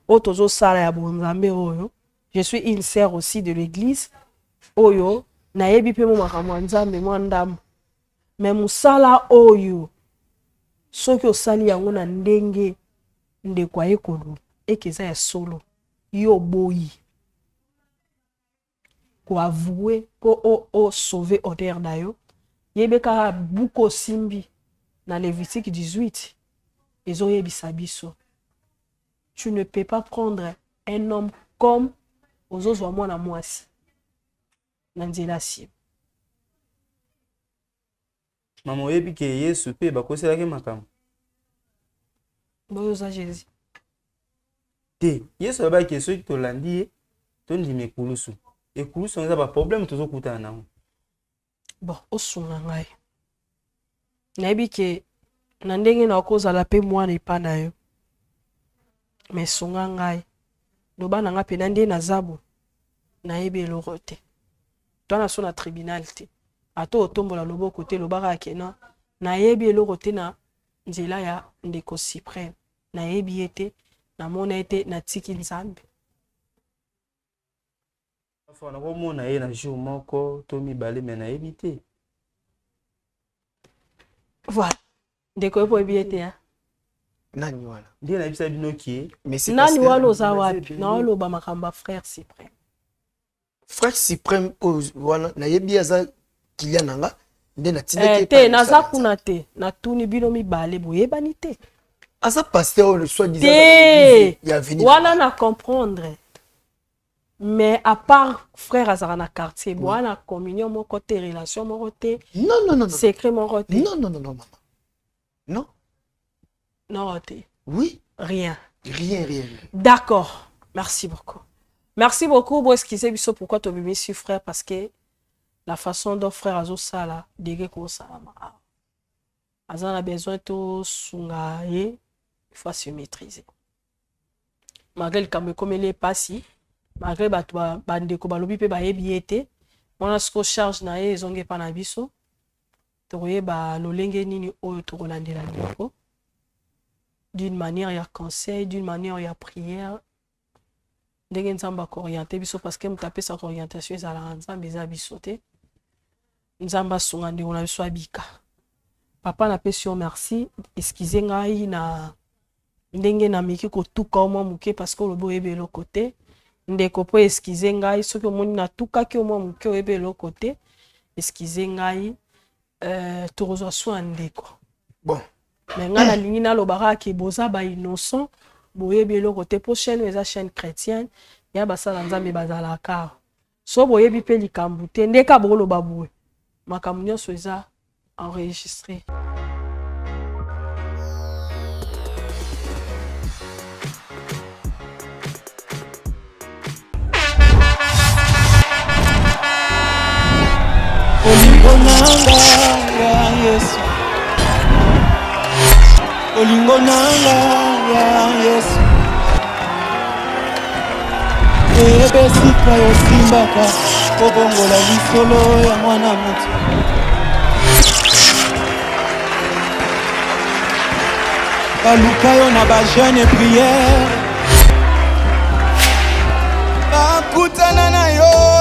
oyo tozo sala ya bonzambe oyo. Je suis une sœur aussi de l'église, oyo nayebi pe mo makambo nzambe mo ndamu. Mais musala oyo soki osali yango na ndenge ndeko ayekolo ekeza ya solo yo boyi. Pour avouer, pour sauver honneur d'ailleurs. Yebeka buko simbi dans Lévitique 18. Ils ont yebisabiso. Tu ne peux pas prendre un homme comme aux autres moi na moi si. Nanzela si. Maman yebi ke Yesu pe bakosela ke makam. Boyoza Jésus. Te, Yesu ba ke soki to landi to ndime kulusu. Et que ça n'a pas problème toujours coûter un an. Bon, au son ngai. Nabi ke nandenge na cause la paix moi n'est pas na yo. Mais son ngai. Do ba nga pe nande na zabu. Na yebe lo rote. Toi na son na tribunal te. Ato otombola lobo côté lo bara kena. Na yebe lo rote na nzela ya ndeko suprême. Na yebi ete na mona ete na tiki nzambe. On a vraiment un jour moko to mibale mais na éviter. Voilà. Ndeko po ebité hein. Nani wana. Ndiye na bisa bino ki. Mais c'est nani wana ozawapi. Na lo ba makamba frère suprême. Frère suprême wana na yebi aza kilia nanga nde na tindeke te naza kuna te na tuni bino mibale boyebani te. Asa pasteur le soit disant il y a venu. Wana na comprendre. Mais à part frère Azarana quartier, bon, la communion, mon côté, relation, mon côté. Non. Secret, mon côté. Non, maman. Non. Non, côté. Oui. Rien. Rien. D'accord. Merci beaucoup. Merci beaucoup. Bon, excusez moi pourquoi tu as mis sur frère, parce que la façon dont frère Azo Sala, dégué comme ça, Azan a besoin de sunga il faut se maîtriser. Malgré le camé comme il est passé. Malgré batwa bandeko balobi pe ba yebiete on ce charge na ye zonge pa na biso to yeba lolenge nini oyo to kolandela ndeko d'une manière ya conseil d'une manière ya prière ndenge nzamba ko orienter biso parce que mutape sa orientation za la nzamba za biso te nzamba sunga ndeko na biso abika papa na pesi yo merci excusez ngai na ndenge na miki ko tuka o muke parce que le boye belo côté ndeko po excuse ngai soki omoni na tukaki omwa moke oyebe eloko te excuse ngai tozwa soin ndeko bon mais nga nalingi nalobaka ke boza ba innocent boyebi eloko te po chaîne eza chaîne chrétienne ya basala nzambe bazalaka so boyebi pe likambo te ndeka boloba boye makambo nyonso eza enregistré. Olingo nanga ya Yesu ebesika yosimbaka kobongola lisolo ya mwana moto baluka yo na bajeune prière bakutana na yo